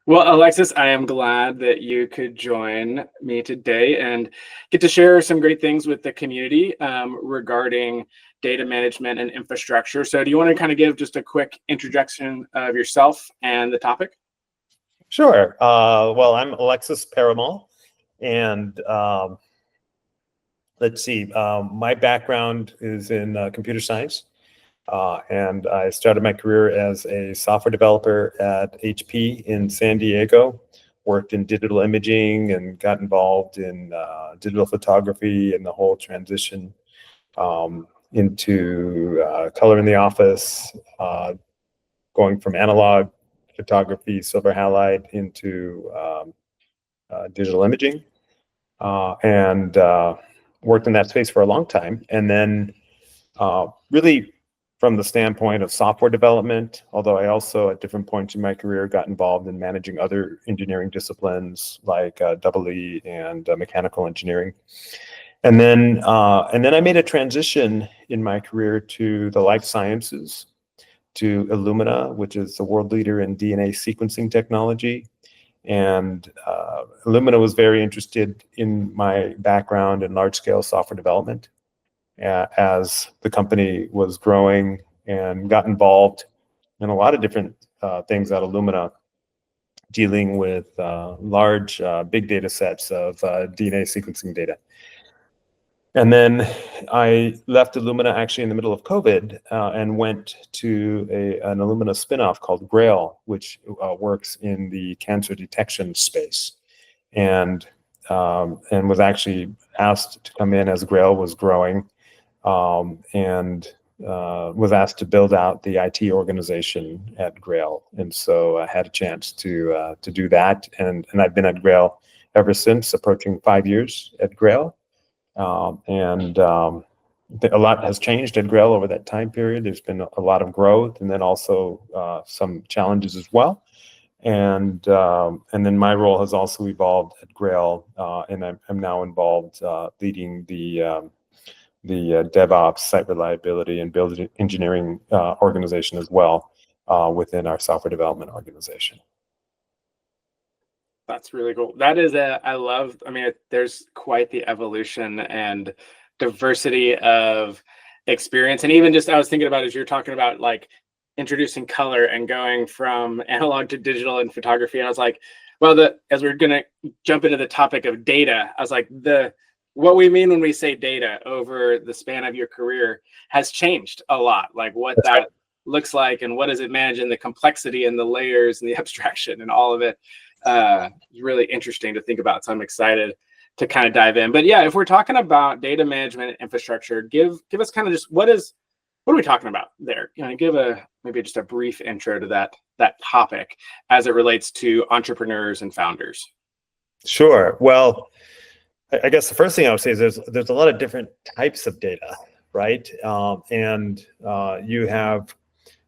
Well, Alexis, I am glad that you could join me today and get to share some great things with the community regarding data management and infrastructure. So, do you want to kind of give just a quick introduction of yourself and the topic? Sure. Well, I'm Alexis Perumal, and let's see. My background is in computer science, and I started my career as a software developer at HP in San Diego. Worked in digital imaging and got involved in digital photography and the whole transition into color in the office, going from analog photography, silver halide, into digital imaging, and worked in that space for a long time. And then really from the standpoint of software development, although I also at different points in my career got involved in managing other engineering disciplines like EE and mechanical engineering. And then I made a transition in my career to the life sciences, to Illumina, which is the world leader in DNA sequencing technology. And Illumina was very interested in my background in large-scale software development as the company was growing, and got involved in a lot of different things at Illumina, dealing with large big data sets of DNA sequencing data. And then I left Illumina actually in the middle of COVID and went to an Illumina spinoff called Grail, which works in the cancer detection space, and was actually asked to come in as Grail was growing, and was asked to build out the IT organization at Grail. And so I had a chance to do that, and I've been at Grail ever since, approaching 5 years at Grail. A lot has changed at Grail over that time period. There's been a lot of growth, and then also some challenges as well. And then my role has also evolved at Grail, and I'm now involved leading the DevOps, site reliability, and build engineering organization as well within our software development organization. That's really cool. That is I mean, there's quite the evolution and diversity of experience. And even just, I was thinking about as you're talking about like introducing color and going from analog to digital in photography. And I was like, well, as we're going to jump into the topic of data, I was like, what we mean when we say data over the span of your career has changed a lot. Like what That's that right. looks like and what does it manage, and the complexity and the layers and the abstraction and all of it. Really interesting to think about. So I'm excited to kind of dive in. But yeah, if we're talking about data management infrastructure, give us kind of just what are we talking about there? Give maybe just a brief intro to that topic as it relates to entrepreneurs and founders. Sure. Well, I guess the first thing I would say is there's a lot of different types of data, right? You have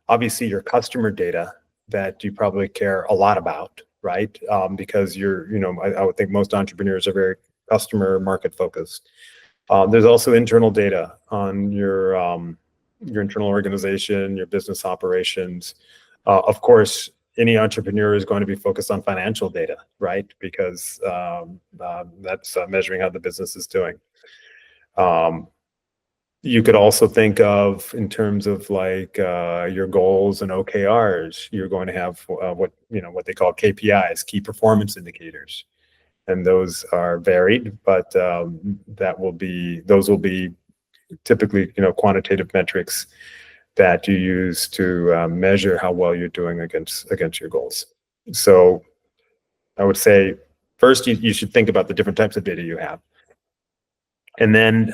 obviously your customer data that you probably care a lot about, right? Because I would think most entrepreneurs are very customer market focused. There's also internal data on your internal organization, your business operations. Of course, any entrepreneur is going to be focused on financial data, right? Because that's measuring how the business is doing. You could also think of in terms of like your goals and OKRs. You're going to have what they call KPIs, key performance indicators, and those are varied, but those will be typically quantitative metrics that you use to measure how well you're doing against your goals. So I would say first you should think about the different types of data you have. And then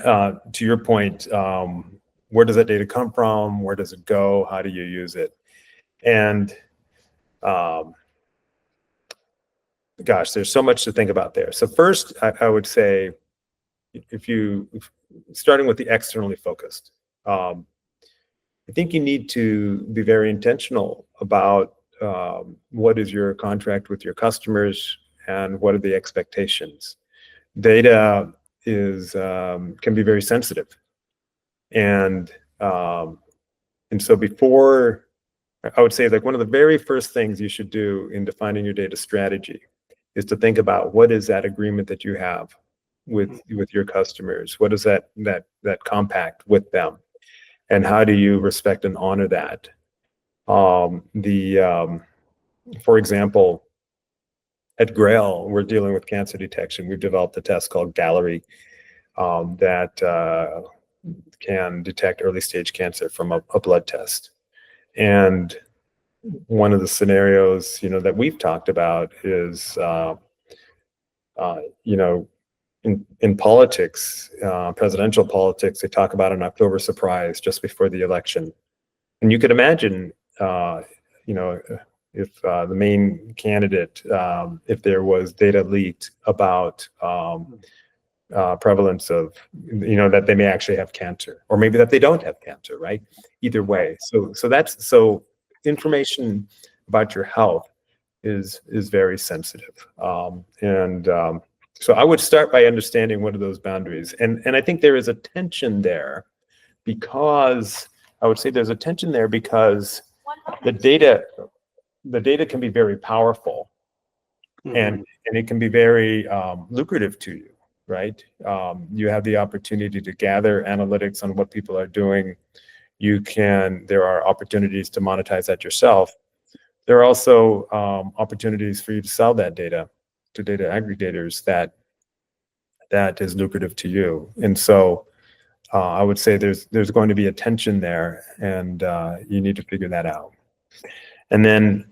to your point, where does that data come from? Where does it go? How do you use it? And gosh, there's so much to think about there. So first, I would say, starting with the externally focused, I think you need to be very intentional about what is your contract with your customers and what are the expectations. Data can be very sensitive, and so before I would say like one of the very first things you should do in defining your data strategy is to think about what is that agreement that you have with your customers? What is that compact with them? And how do you respect and honor that? For example, at Grail, we're dealing with cancer detection. We've developed a test called Gallery that can detect early stage cancer from a blood test. And one of the scenarios, that we've talked about is, in politics, presidential politics, they talk about an October surprise just before the election. And you could imagine, if the main candidate, if there was data leaked about prevalence of, that they may actually have cancer, or maybe that they don't have cancer, right? Either way. So information about your health is very sensitive. So I would start by understanding what are those boundaries. And I think there is a tension there because the data can be very powerful and it can be very lucrative to you, right? You have the opportunity to gather analytics on what people are doing. There are opportunities to monetize that yourself. There are also opportunities for you to sell that data to data aggregators that is lucrative to you. And so I would say there's going to be a tension there, and you need to figure that out. And then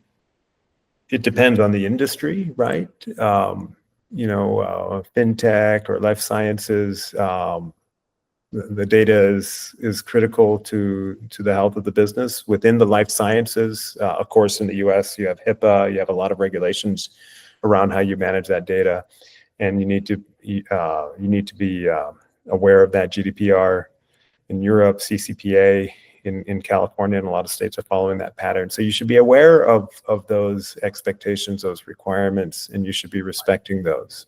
it depends on the industry, right? Fintech or life sciences, the data is critical to the health of the business. Within the life sciences, of course, in the US, you have HIPAA, you have a lot of regulations around how you manage that data, and you need to be aware of that. GDPR in Europe, CCPA in California, and a lot of states are following that pattern. So you should be aware of those expectations, those requirements, and you should be respecting those.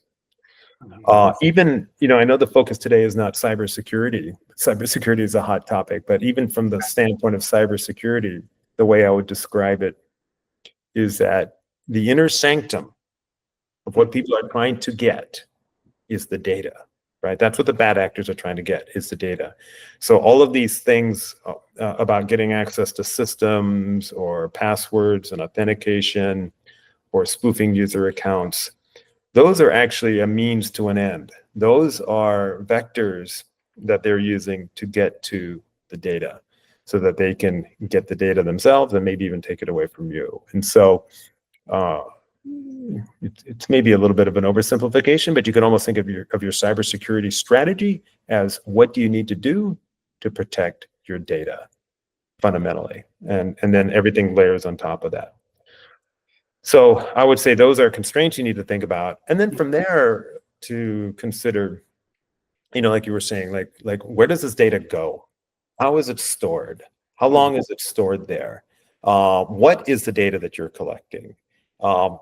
Even, I know the focus today is not cybersecurity. Cybersecurity is a hot topic, but even from the standpoint of cybersecurity, the way I would describe it is that the inner sanctum of what people are trying to get is the data, right? That's what the bad actors are trying to get, is the data. So all of these things about getting access to systems or passwords and authentication or spoofing user accounts, those are actually a means to an end. Those are vectors that they're using to get to the data so that they can get the data themselves and maybe even take it away from you. And so it's maybe a little bit of an oversimplification, but you can almost think of your cybersecurity strategy as what do you need to do to protect your data fundamentally, and then everything layers on top of that. So I would say those are constraints you need to think about, and then from there to consider, like you were saying, like where does this data go? How is it stored? How long is it stored there? What is the data that you're collecting?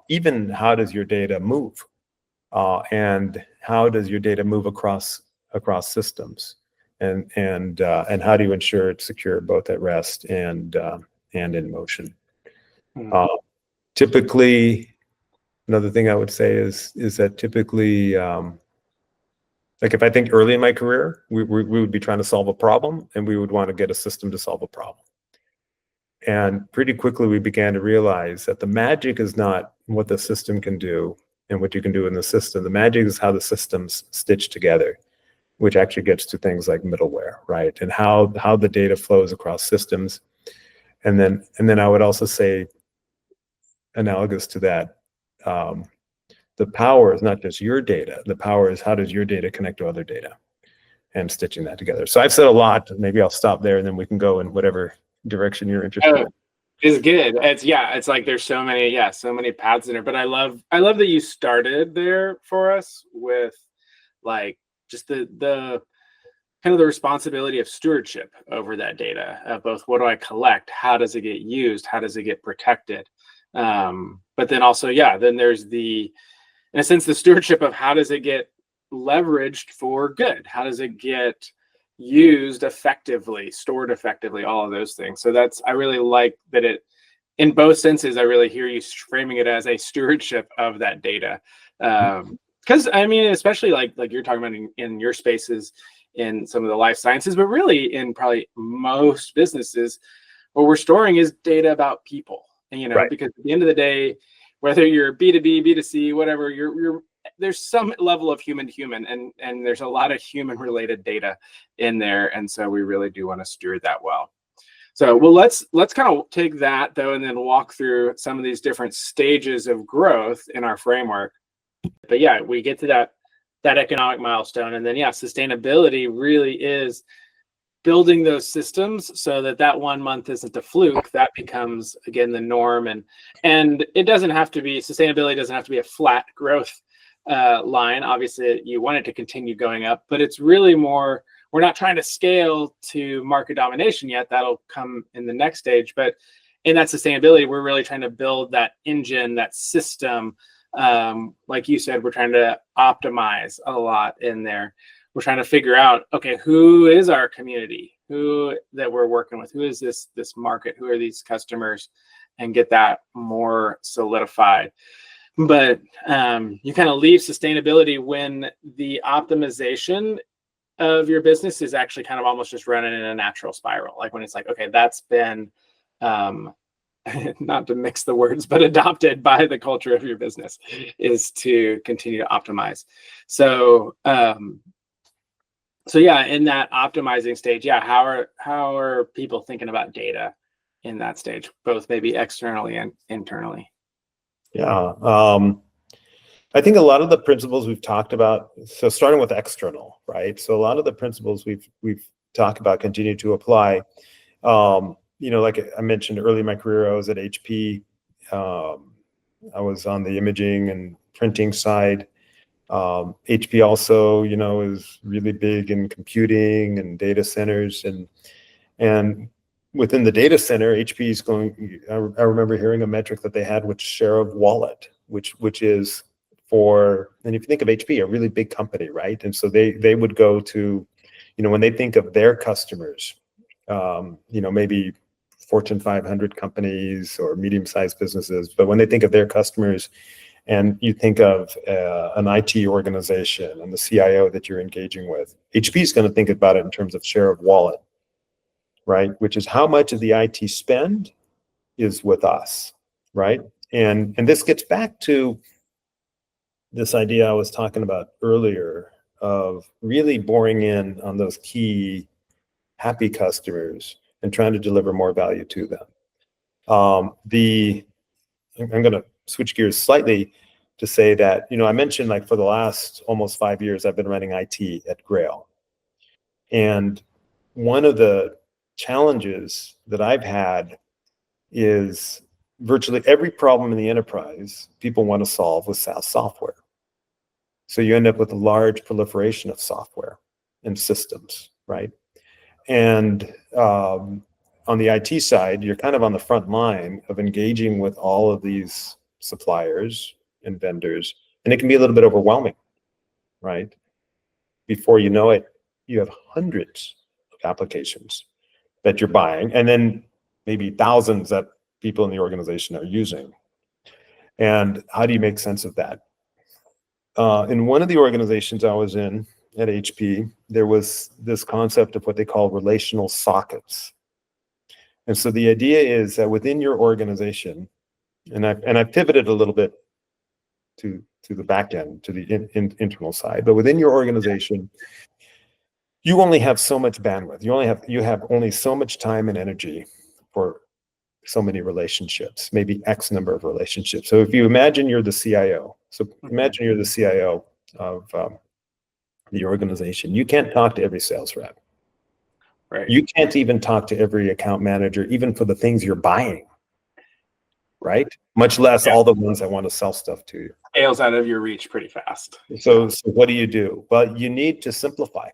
Even how does your data move? And how does your data move across systems? And how do you ensure it's secure both at rest and in motion? Typically, another thing I would say is that typically, like if I think early in my career, we would be trying to solve a problem, and we would want to get a system to solve a problem. And pretty quickly, we began to realize that the magic is not what the system can do and what you can do in the system. The magic is how the systems stitch together, which actually gets to things like middleware, right? And how the data flows across systems. And then I would also say, analogous to that, the power is not just your data. The power is how does your data connect to other data and stitching that together. So I've said a lot. Maybe I'll stop there, and then we can go in whatever direction you're interested in. It's good. It's like there's so many paths in there. But I love that you started there for us with like just the kind of the responsibility of stewardship over that data, of both what do I collect, how does it get used, how does it get protected, but then also then there's in a sense the stewardship of how does it get leveraged for good, how does it get used effectively, stored effectively, all of those things. So I really like that in both senses, I really hear you framing it as a stewardship of that data. Because I mean, especially like you're talking about in your spaces, in some of the life sciences, but really in probably most businesses, what we're storing is data about people. And, Right. because at the end of the day, whether you're B2B, B2C, whatever, you're there's some level of human to human, and there's a lot of human related data in there. And so we really do want to steward that well. So, well, let's kind of take that though, and then walk through some of these different stages of growth in our framework. But yeah, we get to that economic milestone, and then sustainability really is building those systems so that 1 month isn't a fluke. That becomes again the norm, and it doesn't have to be, sustainability doesn't have to be a flat growth line. Obviously, you want it to continue going up, but it's really more, we're not trying to scale to market domination yet. That'll come in the next stage. But in that sustainability, we're really trying to build that engine, that system. Like you said, we're trying to optimize a lot in there. We're trying to figure out, okay, who is our community, who that we're working with, who is this market, who are these customers, and get that more solidified. But you kind of leave sustainability when the optimization of your business is actually kind of almost just running in a natural spiral. Like when it's like, okay, that's been not to mix the words, but adopted by the culture of your business, is to continue to optimize. So yeah, in that optimizing stage, how are people thinking about data in that stage, both maybe externally and internally? Yeah. I think a lot of the principles we've talked about, so starting with external, right? So a lot of the principles we've talked about continue to apply. Like I mentioned early in my career, I was at HP. I was on the imaging and printing side. HP also, is really big in computing and data centers, and within the data center, HP is going. I remember hearing a metric that they had, which share of wallet, which is for, and if you think of HP, a really big company, right? And so they would go to, when they think of their customers, maybe Fortune 500 companies or medium-sized businesses, but when they think of their customers, and you think of an IT organization and the CIO that you're engaging with, HP is going to think about it in terms of share of wallet, right? Which is how much of the IT spend is with us, right? And this gets back to this idea I was talking about earlier of really boring in on those key happy customers and trying to deliver more value to them. I'm going to switch gears slightly to say that, I mentioned like for the last almost 5 years, I've been running IT at Grail. And one of the challenges that I've had is virtually every problem in the enterprise people want to solve with SaaS software. So you end up with a large proliferation of software and systems, right? And on the IT side, you're kind of on the front line of engaging with all of these suppliers and vendors, and it can be a little bit overwhelming, right? Before you know it, you have hundreds of applications that you're buying, and then maybe thousands that people in the organization are using. And how do you make sense of that? In one of the organizations I was in at HP, there was this concept of what they call relational sockets. And so the idea is that within your organization, and I pivoted a little bit to the back end, to the internal side, but within your organization, you only have so much bandwidth. You have only so much time and energy for so many relationships, maybe X number of relationships. So if you imagine you're the CIO, imagine you're the CIO of the organization. You can't talk to every sales rep. Right. You can't even talk to every account manager, even for the things you're buying, right? Much less all the ones that want to sell stuff to you. Scales out of your reach pretty fast. So what do? Well, you need to simplify.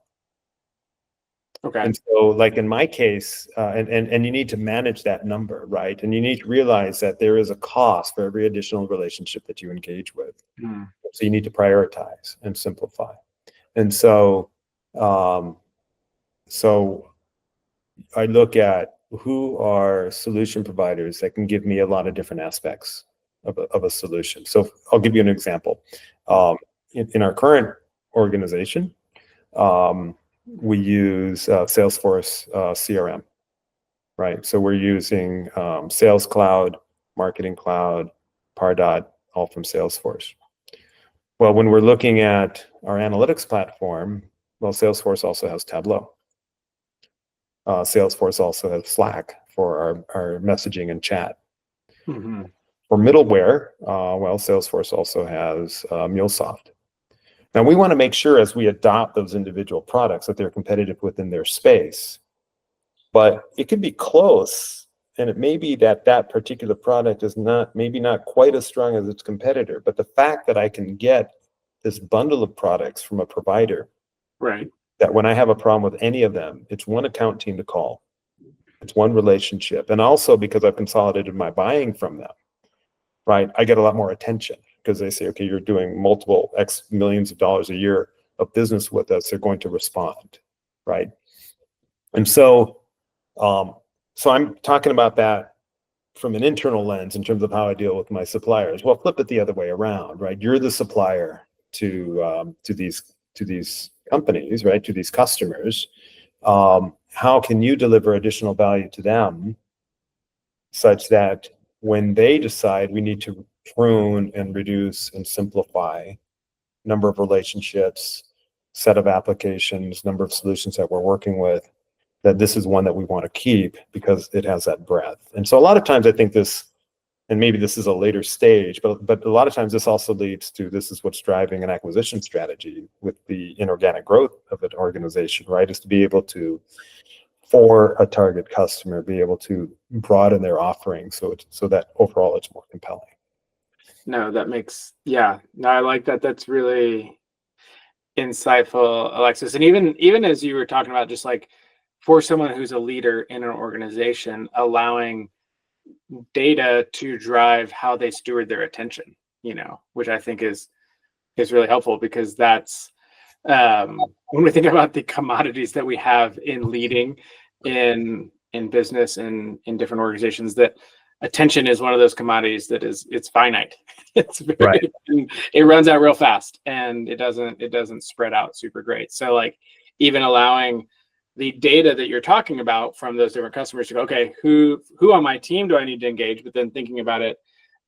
Okay. And so like in my case, and you need to manage that number, right? And you need to realize that there is a cost for every additional relationship that you engage with. So you need to prioritize and simplify. And so, so I look at who are solution providers that can give me a lot of different aspects of a solution. So I'll give you an example. In our current organization, we use Salesforce CRM, right? So we're using Sales Cloud, Marketing Cloud, Pardot, all from Salesforce. Well, when we're looking at our analytics platform, well, Salesforce also has Tableau. Salesforce also has Slack for our messaging and chat. Mm-hmm. For middleware, well, Salesforce also has MuleSoft. Now, we want to make sure as we adopt those individual products that they're competitive within their space. But it can be close, and it may be that that particular product is maybe not quite as strong as its competitor. But the fact that I can get this bundle of products from a provider, right, that when I have a problem with any of them, it's one account team to call. It's one relationship. And also because I've consolidated my buying from them, right, I get a lot more attention because they say, okay, you're doing multiple X millions of dollars a year of business with us. They're going to respond, right? And so, so I'm talking about that from an internal lens in terms of how I deal with my suppliers. Well, flip it the other way around, right? You're the supplier to these companies, right? To these customers. How can you deliver additional value to them such that when they decide we need to prune and reduce and simplify number of relationships, set of applications, number of solutions that we're working with, that this is one that we want to keep because it has that breadth. And so a lot of times I think this, and maybe this is a later stage, but a lot of times this also leads to, this is what's driving an acquisition strategy with the inorganic growth of an organization, right? Is to be able to, for a target customer, be able to broaden their offering so that overall it's more compelling. No, that makes, yeah, no, I like that. That's really insightful, Alexis. And even as you were talking about, just like for someone who's a leader in an organization, allowing data to drive how they steward their attention, which I think is really helpful, because that's when we think about the commodities that we have in leading in business and in different organizations, that attention is one of those commodities that it's finite. It's very, right. It runs out real fast, and it doesn't spread out super great. So like even allowing the data that you're talking about from those different customers to go, okay, who on my team do I need to engage? But then thinking about it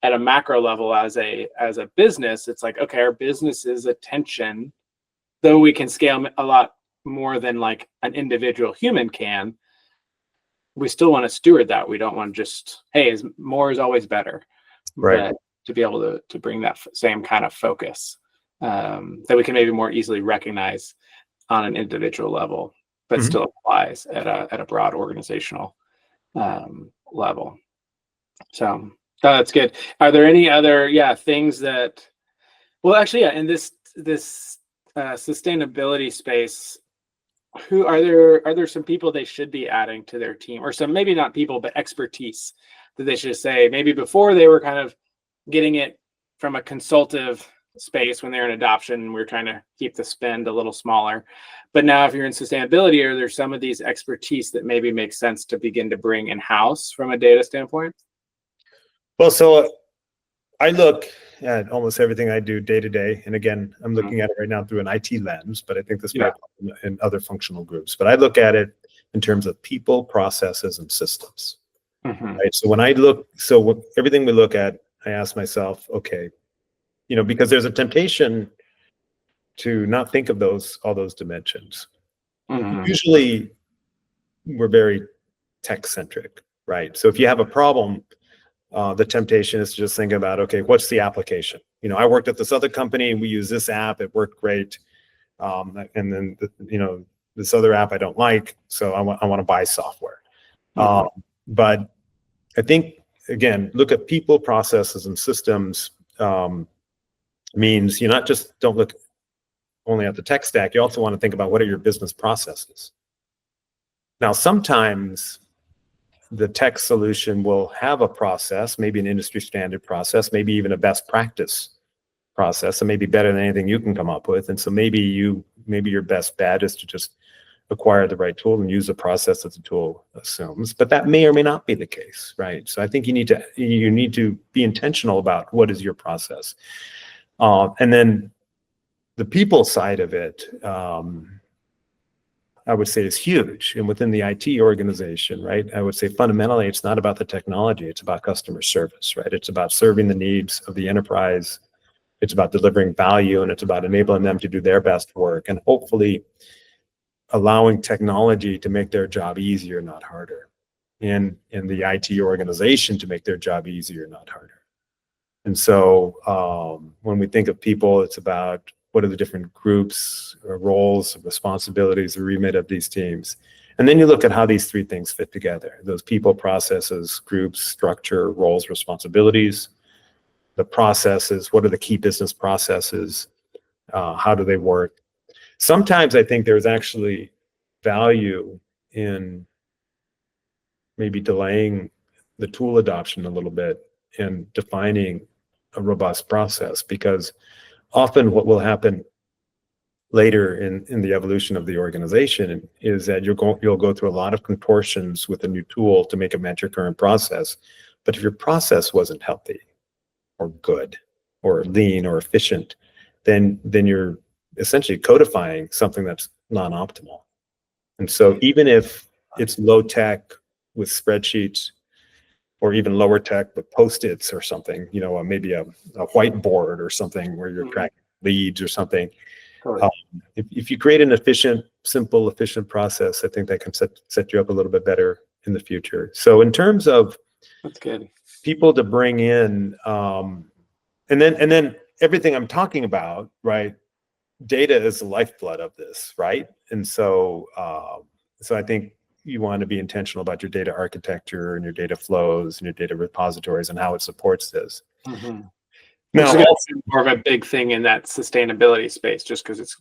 at a macro level as a business, it's like, okay, our business's attention, though we can scale a lot more than like an individual human can, we still want to steward that. We don't want to just, hey, more is always better. Right. But to be able to bring that same kind of focus that we can maybe more easily recognize on an individual level, but still applies at a broad organizational level. So that's good. Are there any other things that, well, actually, in this sustainability space, who are there some people they should be adding to their team, or some, maybe not people, but expertise that they should say, maybe before they were kind of getting it from a consultative space when they're in adoption, we're trying to keep the spend a little smaller. But now if you're in sustainability, are there some of these expertise that maybe makes sense to begin to bring in-house from a data standpoint? Well, so I look at almost everything I do day to day. And again, I'm looking at it right now through an IT lens, but I think this might be in other functional groups. But I look at it in terms of people, processes, and systems. Right? So when I look, everything we look at, I ask myself, okay, because there's a temptation to not think of all those dimensions. Usually we're very tech centric, right? So if you have a problem, the temptation is to just think about, okay, what's the application? I worked at this other company and we use this app, it worked great. And then, this other app I don't like, so I want to buy software. But I think, again, look at people, processes, and systems. Means you not just don't look only at the tech stack, you also want to think about what are your business processes. Now, sometimes the tech solution will have a process, maybe an industry standard process, maybe even a best practice process, and maybe better than anything you can come up with. And so maybe your best bet is to just acquire the right tool and use the process that the tool assumes. But that may or may not be the case, right? So I think you need to be intentional about what is your process. And then the people side of it, I would say, is huge. And within the IT organization, right, I would say fundamentally, it's not about the technology, it's about customer service, right? It's about serving the needs of the enterprise. It's about delivering value, and it's about enabling them to do their best work, and hopefully allowing technology to make their job easier, not harder. And in the IT organization to make their job easier, not harder. And so when we think of people, it's about what are the different groups or roles, responsibilities, the remit of these teams. And then you look at how these three things fit together. Those people, processes, groups, structure, roles, responsibilities. The processes, what are the key business processes? How do they work? Sometimes I think there's actually value in maybe delaying the tool adoption a little bit and defining a robust process, because often what will happen later in the evolution of the organization is that you'll go through a lot of contortions with a new tool to make it match your current process. But if your process wasn't healthy or good or lean or efficient, then you're essentially codifying something that's non-optimal. And so even if it's low tech with spreadsheets, or even lower tech with Post-its or something, maybe a whiteboard or something where you're tracking leads or something. Totally. If you create an simple, efficient process, I think that can set you up a little bit better in the future. So in terms of That's good. people to bring in, and then everything I'm talking about, right? Data is the lifeblood of this, right? And so I think you want to be intentional about your data architecture and your data flows and your data repositories and how it supports this. Mm-hmm. Now, Which is more of a big thing in that sustainability space, just because it's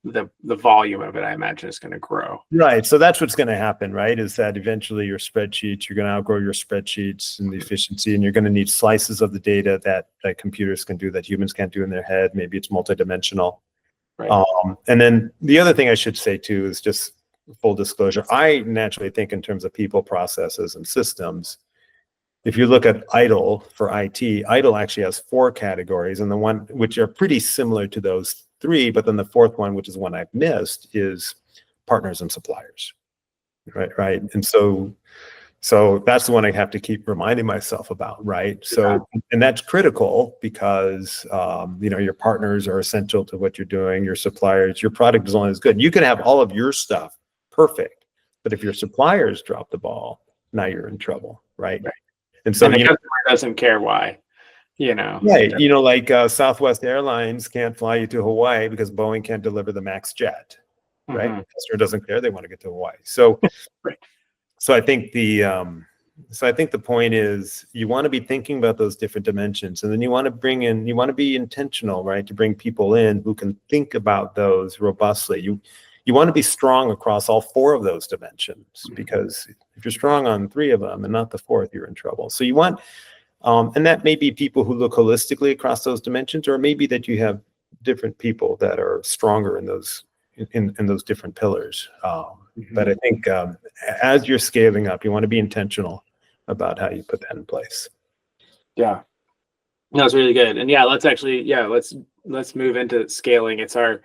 the volume of it, I imagine, is going to grow. Right. So that's what's going to happen, right? Is that eventually your spreadsheets, you're going to outgrow your spreadsheets and the efficiency, and you're going to need slices of the data that computers can do that humans can't do in their head. Maybe it's multidimensional. Right. And then the other thing I should say too is just full disclosure. I naturally think in terms of people, processes, and systems. If you look at ITIL for IT, ITIL actually has 4 categories, and the one which are pretty similar to those 3, but then the 4th one, which is one I've missed, is partners and suppliers. Right. And so that's the one I have to keep reminding myself about, right? So, and that's critical because, your partners are essential to what you're doing, your suppliers, your product is only as good. You can have all of your stuff perfect, but if your suppliers drop the ball, now you're in trouble, right? And so the customer doesn't care why, Right. Like Southwest Airlines can't fly you to Hawaii because Boeing can't deliver the MAX jet, right? Mm-hmm. The customer doesn't care. They want to get to Hawaii. So, Right. So I think the point is you want to be thinking about those different dimensions, and then you want to be intentional, right? To bring people in who can think about those robustly. You want to be strong across all 4 of those dimensions, because if you're strong on 3 of them and not the 4th, you're in trouble. So you want, and that may be people who look holistically across those dimensions, or maybe that you have different people that are stronger in those different pillars. But I think as you're scaling up, you want to be intentional about how you put that in place. Yeah, that's really good. And let's move into scaling. It's our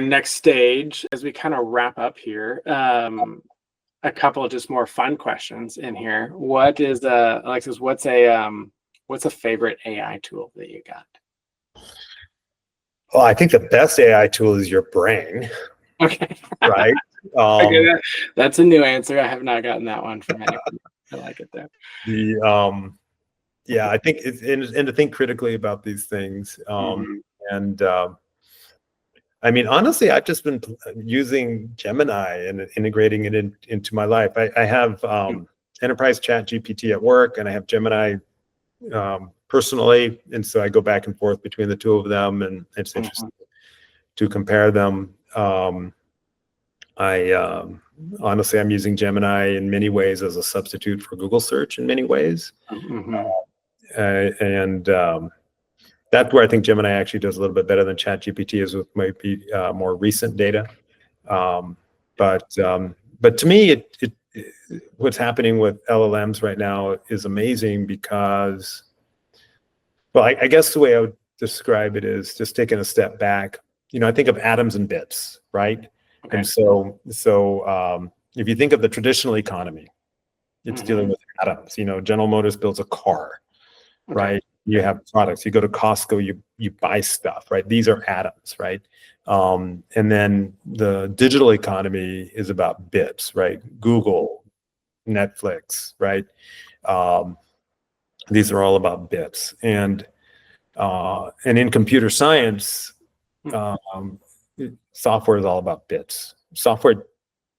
next stage as we kind of wrap up here. A couple of just more fun questions in here. What is Alexis? What's a favorite AI tool that you got? Well, I think the best AI tool is your brain. Okay. Right. That's a new answer. I have not gotten that one from anyone. I like it though. I think it's and to think critically about these things. And I mean, honestly, I've just been using Gemini and integrating it into my life. I have enterprise chat GPT at work, and I have Gemini personally, and so I go back and forth between the 2 of them, and it's interesting to compare them. Honestly, I'm using Gemini in many ways as a substitute for Google search in many ways. And that's where I think Gemini actually does a little bit better than ChatGPT is with maybe more recent data. But to me, what's happening with LLMs right now is amazing because, well, I guess the way I would describe it is just taking a step back. I think of atoms and bits, right? Okay. And so if you think of the traditional economy, it's dealing with atoms. General Motors builds a car, right? You have products. You go to Costco, you buy stuff, right? These are atoms, right? And then the digital economy is about bits, right? Google, Netflix, right? These are all about bits. And in computer science, software is all about bits. Software is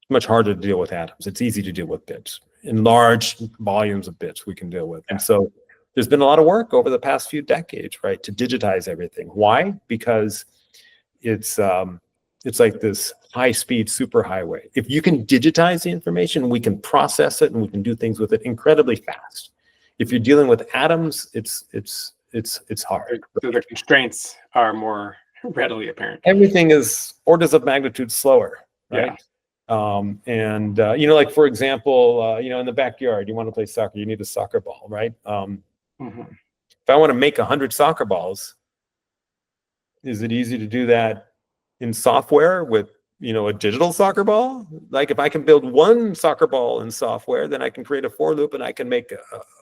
much harder to deal with atoms. It's easy to deal with bits. In large volumes of bits we can deal with. And so there's been a lot of work over the past few decades, right, to digitize everything. Why? Because it's like this high-speed superhighway. If you can digitize the information, we can process it and we can do things with it incredibly fast. If you're dealing with atoms, it's hard. So the constraints are more readily apparent. Everything is orders of magnitude slower, right? Yeah. Like for example, in the backyard, you want to play soccer, you need a soccer ball, right? If I want to make 100 soccer balls, is it easy to do that in software with, a digital soccer ball? Like if I can build one soccer ball in software, then I can create a for loop and I can make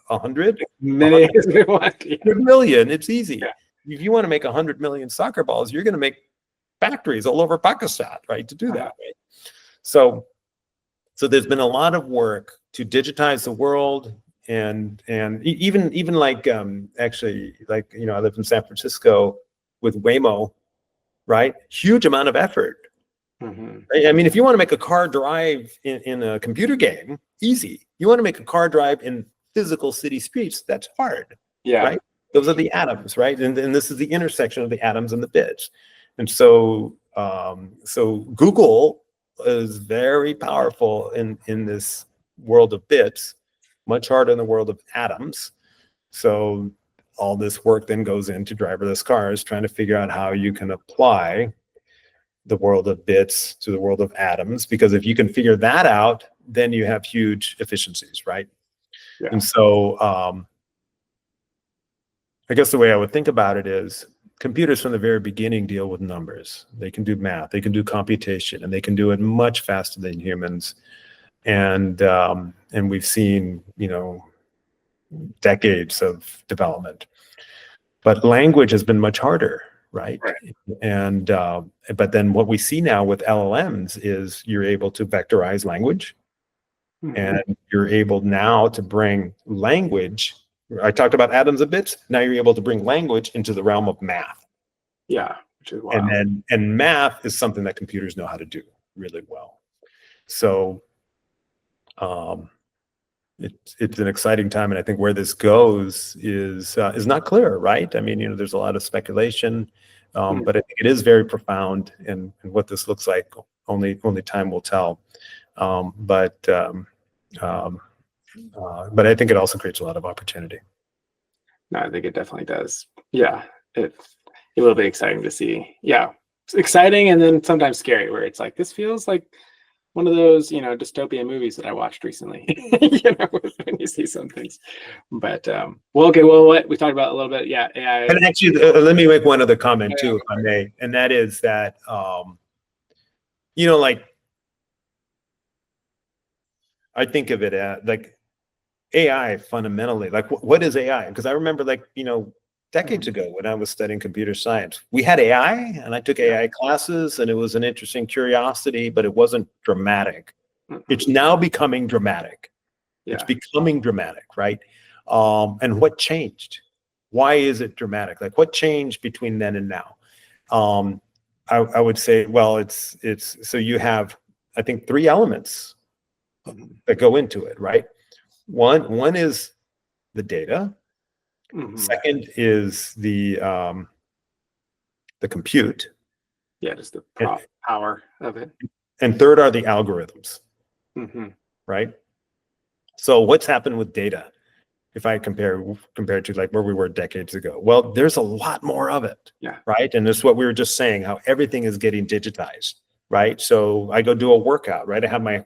100 Many as we want. 100 million. It's easy. Yeah. If you want to make 100 million soccer balls, you're going to make factories all over Pakistan, right, to do that, right? So there's been a lot of work to digitize the world, and even like actually, like, I lived in San Francisco with Waymo, right? Huge amount of effort. Right? I mean, if you want to make a car drive in a computer game, easy. You want to make a car drive in physical city streets, that's hard. Yeah. Right? Those are the atoms, right? And this is the intersection of the atoms and the bits. And so Google is very powerful in this world of bits, much harder in the world of atoms. So all this work then goes into driverless cars, trying to figure out how you can apply the world of bits to the world of atoms, because if you can figure that out, then you have huge efficiencies, right? Yeah. And so I guess the way I would think about it is computers from the very beginning deal with numbers. They can do math, they can do computation, and they can do it much faster than humans. And we've seen, decades of development. But language has been much harder, right? And but then what we see now with LLMs is you're able to vectorize language, and you're able now to bring language. I talked about atoms and bits. Now you're able to bring language into the realm of math. Yeah, which is wild. And math is something that computers know how to do really well. So it's an exciting time, and I think where this goes is not clear, right? I mean, there's a lot of speculation, but I think it is very profound, and what this looks like, only time will tell. But I think it also creates a lot of opportunity. No, I think it definitely does. Yeah, it will be exciting to see. Yeah, it's exciting, and then sometimes scary, where it's like, this feels like one of those, dystopian movies that I watched recently. When you see some things. But what we talked about a little bit. Yeah, AI. And actually, let me make one other comment too, if I may, and that is that like, I think of it as like AI fundamentally. Like, what is AI? Because I remember, like, decades ago when I was studying computer science, we had AI, and I took AI classes, and it was an interesting curiosity, but it wasn't dramatic. It's now becoming dramatic. It's becoming dramatic, right? And what changed? Why is it dramatic? Like, what changed between then and now? I would say, well, it's so you have, I think, 3 elements that go into it, right? One is the data. Second is the compute. Yeah, just the power of it. And third are the algorithms, right? So what's happened with data? If I compared to like where we were decades ago, well, there's a lot more of it, right? And this is what we were just saying, how everything is getting digitized, right? So I go do a workout, right? I have my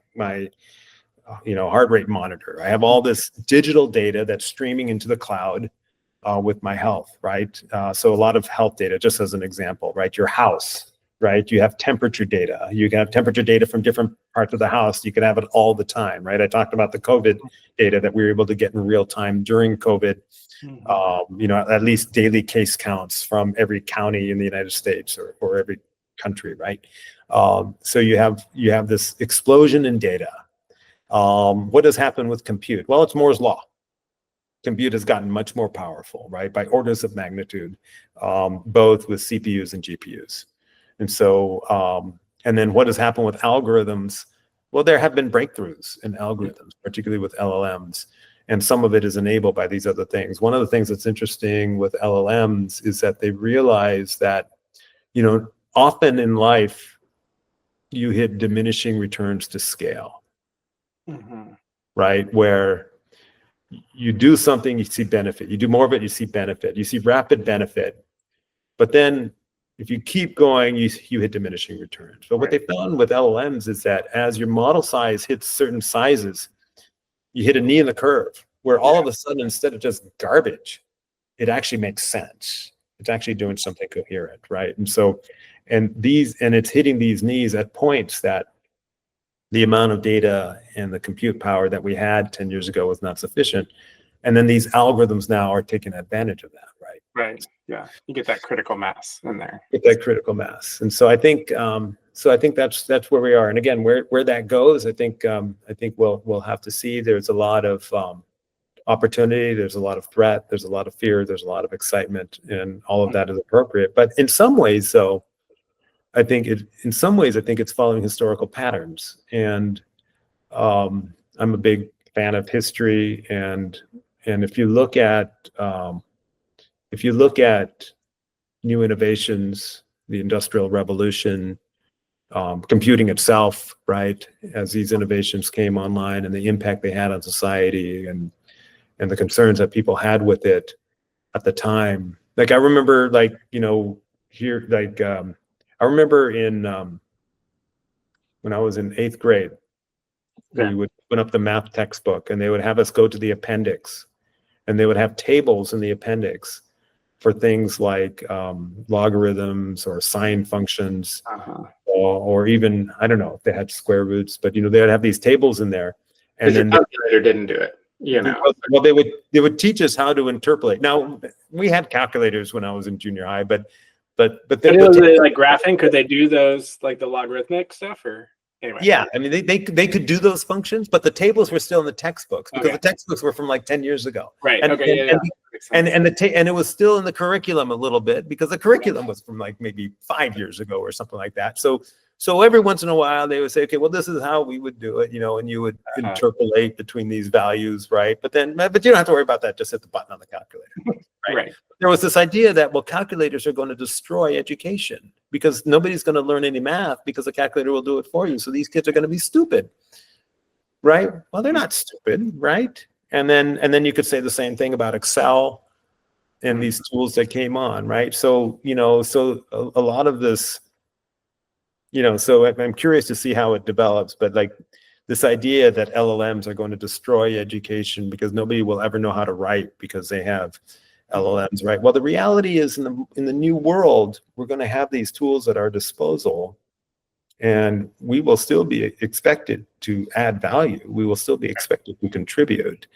heart rate monitor. I have all this digital data that's streaming into the cloud with my health, right? So a lot of health data, just as an example, right? Your house, right? You have temperature data. You can have temperature data from different parts of the house. You can have it all the time, right? I talked about the COVID data that we were able to get in real time during COVID. At least daily case counts from every county in the United States or every country, right? So you have this explosion in data. What has happened with compute? Well, it's Moore's law. Compute has gotten much more powerful, right? By orders of magnitude, both with CPUs and GPUs. And so, and then what has happened with algorithms? Well, there have been breakthroughs in algorithms, particularly with LLMs. And some of it is enabled by these other things. One of the things that's interesting with LLMs is that they realize that, often in life, you hit diminishing returns to scale, right? Where you do something, you see benefit. You do more of it, you see benefit. You see rapid benefit. But then if you keep going, you hit diminishing returns. But what they found with LLMs is that as your model size hits certain sizes, you hit a knee in the curve where all of a sudden, instead of just garbage, it actually makes sense. It's actually doing something coherent, right? And so, and it's hitting these knees at points that the amount of data and the compute power that we had 10 years ago was not sufficient. And then these algorithms now are taking advantage of that, right? Right. Yeah. You get that critical mass in there. Get that critical mass. And so I think that's where we are. And again, where that goes, I think we'll have to see. There's a lot of opportunity, there's a lot of threat, there's a lot of fear, there's a lot of excitement, and all of that is appropriate. But in some ways, though, I think it's following historical patterns. And I'm a big fan of history, and if you look at new innovations, the Industrial Revolution, computing itself, right, as these innovations came online and the impact they had on society and the concerns that people had with it at the time. Like I remember, I remember when I was in 8th grade, we would open up the math textbook and they would have us go to the appendix, and they would have tables in the appendix for things like logarithms or sine functions, or even, I don't know if they had square roots, but they would have these tables in there. And then the calculator didn't do it. Well, they would teach us how to interpolate. Now, we had calculators when I was in junior high, but then was it like graphing? Could they do those, like the logarithmic stuff, or anyway? Yeah, I mean they could do those functions, but the tables were still in the textbooks because the textbooks were from like 10 years ago. Right. And, okay. And it was still in the curriculum a little bit because the curriculum was from like maybe 5 years ago or something like that. So every once in a while they would say, okay, well, this is how we would do it, and you would interpolate between these values, right? But you don't have to worry about that. Just hit the button on the calculator, right? There was this idea that, well, calculators are going to destroy education because nobody's going to learn any math because the calculator will do it for you. So these kids are going to be stupid, right? Well, they're not stupid, right? And then you could say the same thing about Excel and these tools that came on, right? So a lot of this. So I'm curious to see how it develops, but like this idea that LLMs are going to destroy education because nobody will ever know how to write because they have LLMs, right? Well, the reality is in the new world, we're going to have these tools at our disposal, and we will still be expected to add value. We will still be expected to contribute.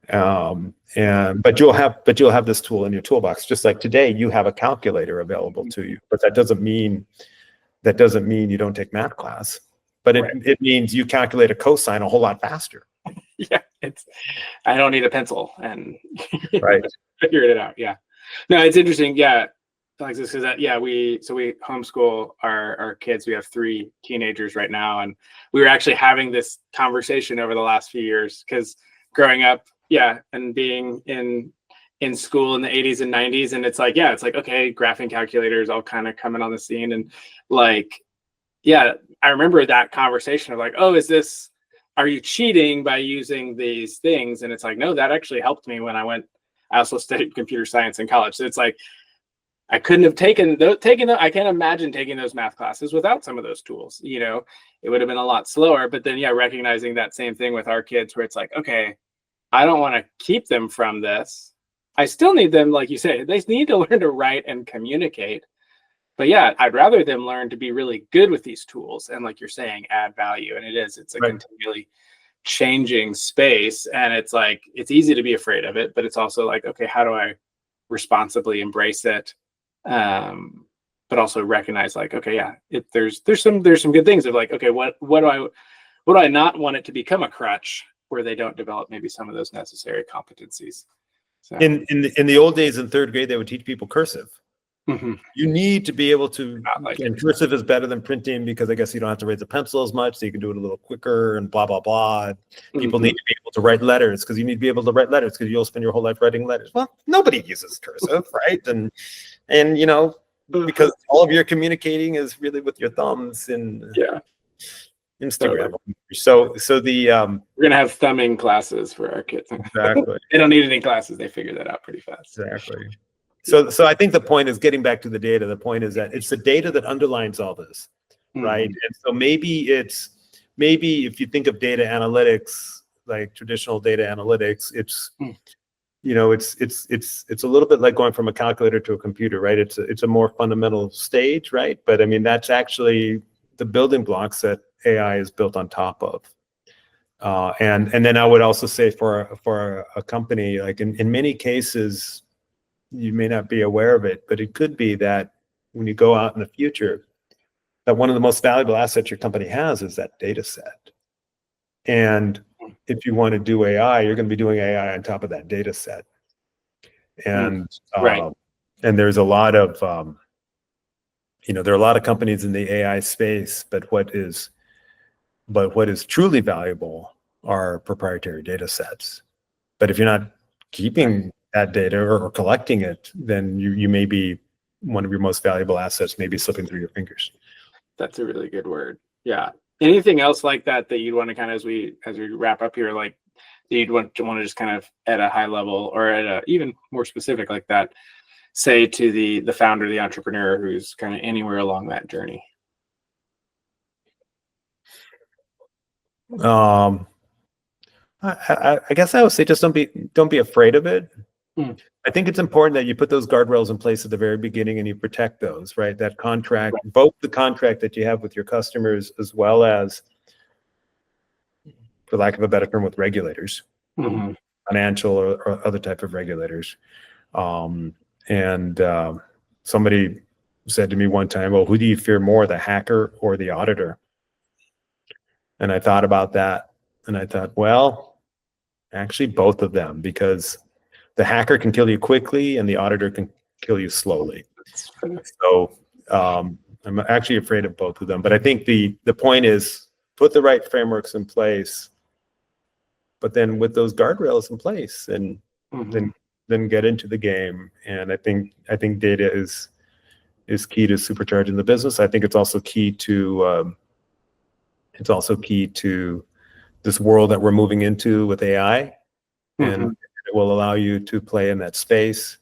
But you'll have this tool in your toolbox, just like today you have a calculator available to you, but that doesn't mean you don't take math class, but it means you calculate a cosine a whole lot faster. Yeah, I don't need a pencil and right. figuring it out. Yeah, no, it's interesting. Yeah, Alexis, because we homeschool our kids. We have 3 teenagers right now, and we were actually having this conversation over the last few years because growing up, and being in school in the 80s and 90s, and it's like okay, graphing calculators all kind of coming on the scene, and I remember that conversation of like, oh, are you cheating by using these things? And it's like, no, that actually helped me when I also studied computer science in college. So it's like I couldn't have taken I can't imagine taking those math classes without some of those tools. It would have been a lot slower. But then, yeah, recognizing that same thing with our kids, where it's like, okay, I don't want to keep them from this. I still need them, like you say, they need to learn to write and communicate. But yeah, I'd rather them learn to be really good with these tools and, like you're saying, add value. And it's a continually changing space. And it's like, it's easy to be afraid of it, but it's also like, okay, how do I responsibly embrace it? But also recognize, like, okay, yeah, there's some good things of like, okay, what do I not want it to become a crutch where they don't develop maybe some of those necessary competencies. So in the old days in third grade, they would teach people cursive. mm-hmm. You need to be able to, like and cursive is better than printing because I guess you don't have to raise the pencil as much, so you can do it a little quicker and blah, blah, blah. People need to be able to write letters because you need to be able to write letters because you'll spend your whole life writing letters. Well, nobody uses cursive, right? And because all of your communicating is really with your thumbs and Instagram. So we're gonna have thumbing classes for our kids. Exactly. They don't need any classes. They figure that out pretty fast. Exactly. So I think the point is, getting back to the data, the point is that it's the data that underlines all this, right? And so maybe if you think of data analytics, like traditional data analytics, it's it's a little bit like going from a calculator to a computer, right? It's a more fundamental stage, right? But I mean, that's actually the building blocks that AI is built on top of. And then I would also say for a company, like in many cases, you may not be aware of it, but it could be that when you go out in the future, that one of the most valuable assets your company has is that data set. And if you want to do AI, you're going to be doing AI on top of that data set. And and there's a lot of there are a lot of companies in the AI space, but what is truly valuable are proprietary data sets. But if you're not keeping that data or collecting it, then you may be, one of your most valuable assets may be slipping through your fingers. That's a really good word. Yeah. Anything else like that you'd want to kind of, as we wrap up here, like you'd want to just kind of at a high level or at a even more specific like that, say to the founder, the entrepreneur who's kind of anywhere along that journey? I guess I would say just don't be afraid of it. I think it's important that you put those guardrails in place at the very beginning and you protect those, right? That contract, both the contract that you have with your customers as well as, for lack of a better term, with regulators, financial or other type of regulators. Somebody said to me one time, well, who do you fear more, the hacker or the auditor? And I thought about that and I thought, well, actually both of them, because the hacker can kill you quickly and the auditor can kill you slowly. So I'm actually afraid of both of them. But I think the point is, put the right frameworks in place, but then with those guardrails in place, and then get into the game. And I think data is key to supercharging the business. I think it's also key to this world that we're moving into with AI, and it will allow you to play in that space.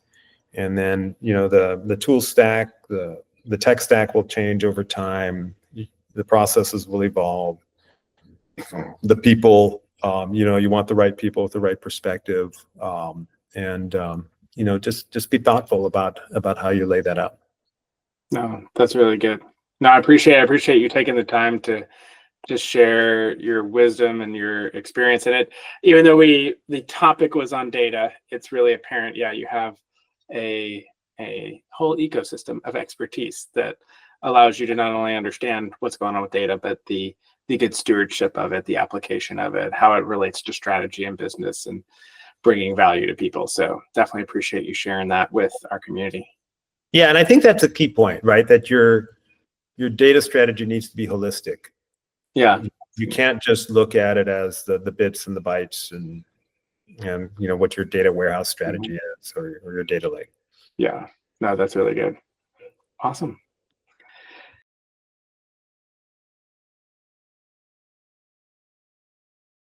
And then the tool stack, the tech stack will change over time. The processes will evolve. The people, you want the right people with the right perspective, just be thoughtful about how you lay that out. No, that's really good. No, I appreciate you taking the time to just share your wisdom and your experience in it. Even though the topic was on data, it's really apparent. Yeah, you have a whole ecosystem of expertise that allows you to not only understand what's going on with data, but the good stewardship of it, the application of it, how it relates to strategy and business and bringing value to people. So definitely appreciate you sharing that with our community. Yeah, and I think that's a key point, right? That your data strategy needs to be holistic. Yeah, you can't just look at it as the bits and the bytes and what your data warehouse strategy is or your data lake. Yeah, no, that's really good. Awesome.